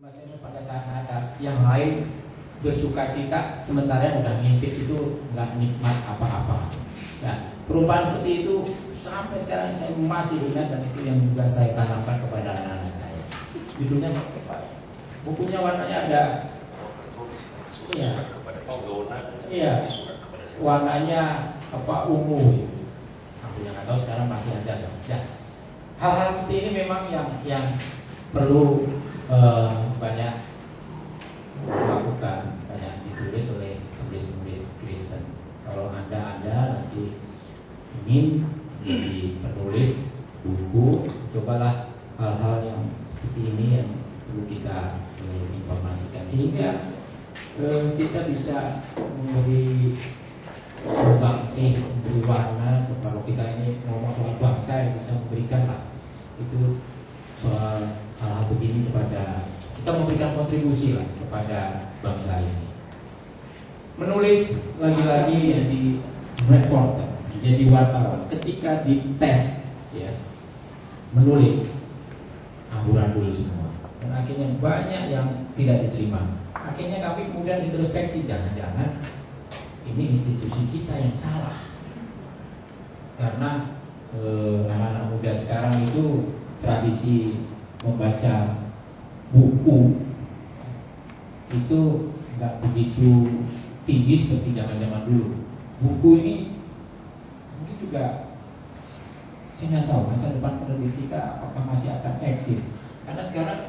Maksudnya pada saat ada yang lain bersuka cita, sementara yang udah ngintip itu nggak nikmat apa-apa. Ya, perumpamaan seperti itu sampai sekarang saya masih ingat, dan itu yang juga saya tanamkan kepada anak-anak saya. Judulnya apa? Bukunya warnanya ada, iya, warnanya apa, ungu. Sampai yang nggak tahu sekarang masih ada. Ya, hal-hal seperti ini memang yang perlu banyak dilakukan, banyak ditulis oleh penulis-penulis Kristen. Kalau Anda nanti ingin menjadi penulis buku, cobalah hal-hal yang seperti ini yang perlu kita informasikan, sehingga kita bisa memberi sumbangsih, memberi warna. Kalau kita ini ngomong soal bangsa, yang bisa memberikan lah itu soal hal-hal begini, kepada kita memberikan kontribusi lah kepada bangsa ini. Menulis lagi-lagi jadi reporter, jadi wartawan, ketika dites ya menulis amburadul semua, dan akhirnya banyak yang tidak diterima. Akhirnya kami kemudian introspeksi, jangan-jangan ini institusi kita yang salah, karena anak-anak muda sekarang itu tradisi membaca buku itu nggak begitu tinggi seperti zaman-zaman dulu. Buku ini mungkin juga saya nggak tahu masa depan penerbit kita apakah masih akan eksis, karena sekarang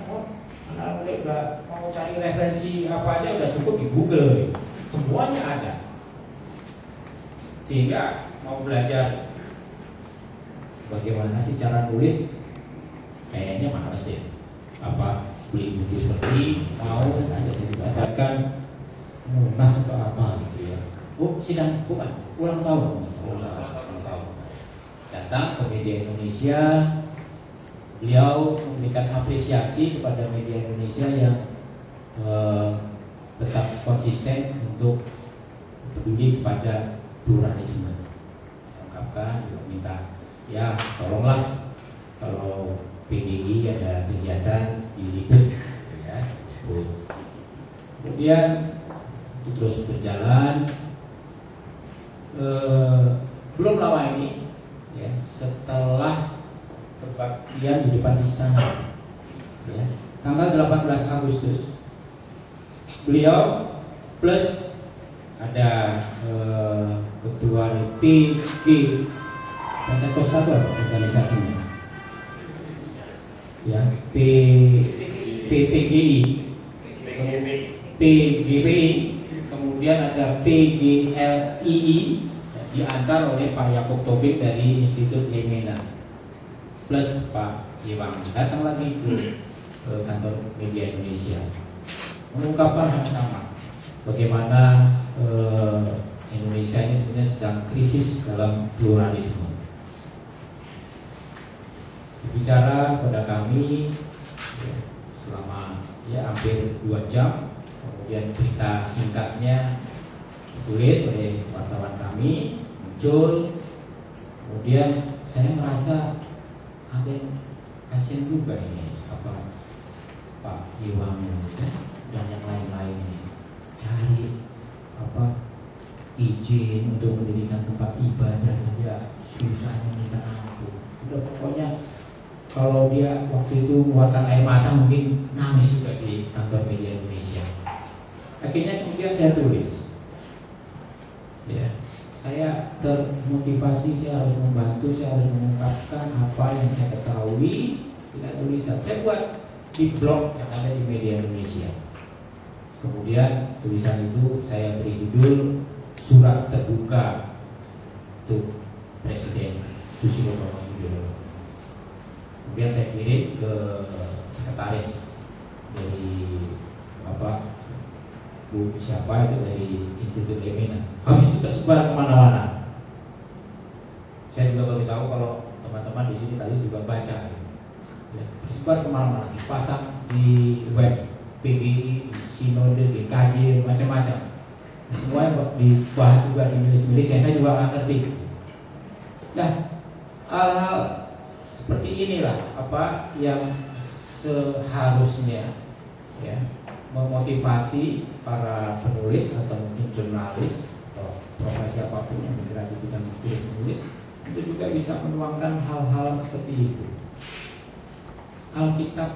anak muda udah mau cari referensi apa aja udah cukup di Google, semuanya ada, sehingga mau belajar bagaimana sih cara nulis kayaknya males deh. Apa beli buku seperti mau saja saya dikatakan munas atau apa gitu ya. Oh, sidang bukan ulang tahun. Datang ke media Indonesia, beliau memberikan apresiasi kepada media Indonesia yang tetap konsisten untuk peduli kepada pluralisme. Ungkapkan juga minta ya tolonglah kalau PGI ada kegiatan diliput ya. Kemudian itu terus berjalan. Belum lama ini ya, setelah kebaktian di depan istana ya, tanggal 18 Agustus beliau plus ada ketua PG Pentakosta itu apa organisasinya ya, PTGI, PGPI, kemudian ada PGLII, diantar oleh Pak Yakob Tobing dari Institut Lemena, plus Pak Iwang. Datang lagi ke kantor media Indonesia, mengungkapkan hal sama, bagaimana Indonesia ini sebenarnya sedang krisis dalam pluralisme. Bicara pada kami ya, selama ya hampir 2 jam, kemudian berita singkatnya ditulis oleh wartawan kami, muncul. Kemudian saya merasa ada yang kasihan juga ini, apa Pak Iwang dan yang lain-lain ini cari apa izin untuk mendirikan tempat ibadah saja susahnya minta ampun. Udah pokoknya kalau dia waktu itu mengeluarkan air mata mungkin nangis juga di kantor media Indonesia. Akhirnya kemudian saya tulis ya, saya termotivasi, saya harus membantu, saya harus mengungkapkan apa yang saya ketahui dengan tulisan. Saya buat di blog yang ada di media Indonesia. Kemudian tulisan itu saya beri judul Surat Terbuka untuk Presiden Susilo Bambang Yudhoyono. Kemudian saya kirim ke sekretaris dari apa Bu siapa itu dari Institut Lemena. Habis itu tersebar kemana-mana. Saya juga baru tahu kalau teman-teman di sini tadi juga baca. Ya, tersebar kemana-mana, dipasang di web PGI, di Sinode, di KJ, macam-macam. Semuanya dibahas juga di milis-milis yang saya juga nggak ngerti. Nah, hal-hal seperti inilah apa yang seharusnya ya, memotivasi para penulis atau mungkin jurnalis atau profesi apapun yang bergerak di bidang tulis menulis itu juga bisa menuangkan hal-hal seperti itu. Alkitab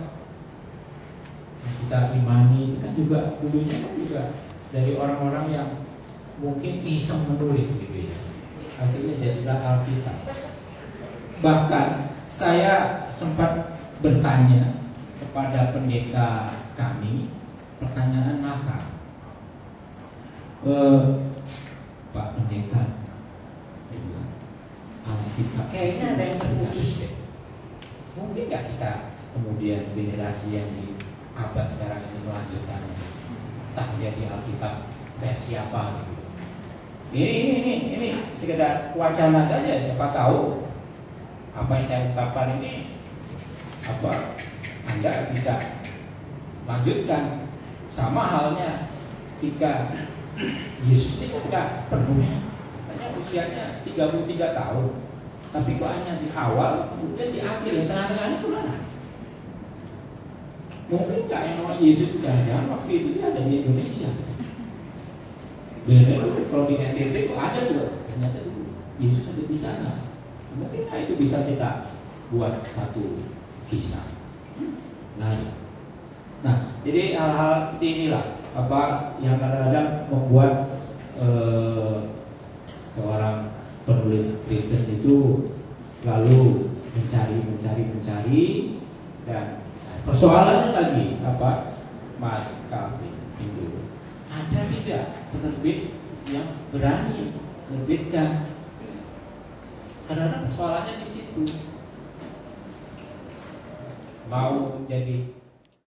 yang kita imani itu kan juga dulunya kan juga dari orang-orang yang mungkin iseng menulis gitu ya, akhirnya jadilah Alkitab. Bahkan saya sempat bertanya kepada pendeta kami pertanyaan nakal. Pak pendeta, saya bilang, Alkitab kayaknya ada yang terputus deh. Mungkin nggak kita kemudian generasi yang di abad sekarang ini melanjutkannya, entah menjadi Alkitab versi apa gitu. Ini sekedar wacana saja, siapa tahu apa yang saya ungkapkan ini apa Anda bisa lanjutkan. Sama halnya ketika Yesus itu nggak penuhnya, hanya usianya 33 tahun, tapi kok hanya di awal, kemudian di akhir, yang tengah-tengah itu mana? Mungkin nggak yang namanya Yesus jangan waktu itu dia ada di Indonesia. Benar dulu kalau di NTT kok ada juga, ternyata dulu Yesus ada di sana. Mungkin itu bisa kita buat satu kisah. Nah, jadi hal-hal seperti inilah apa yang kadang-kadang membuat seorang penulis Kristen itu selalu mencari dan persoalannya lagi apa, Mas Calvin Hindu, ada tidak penerbit yang berani menerbitkan? Kadang-kadang persoalannya di situ. Mau jadi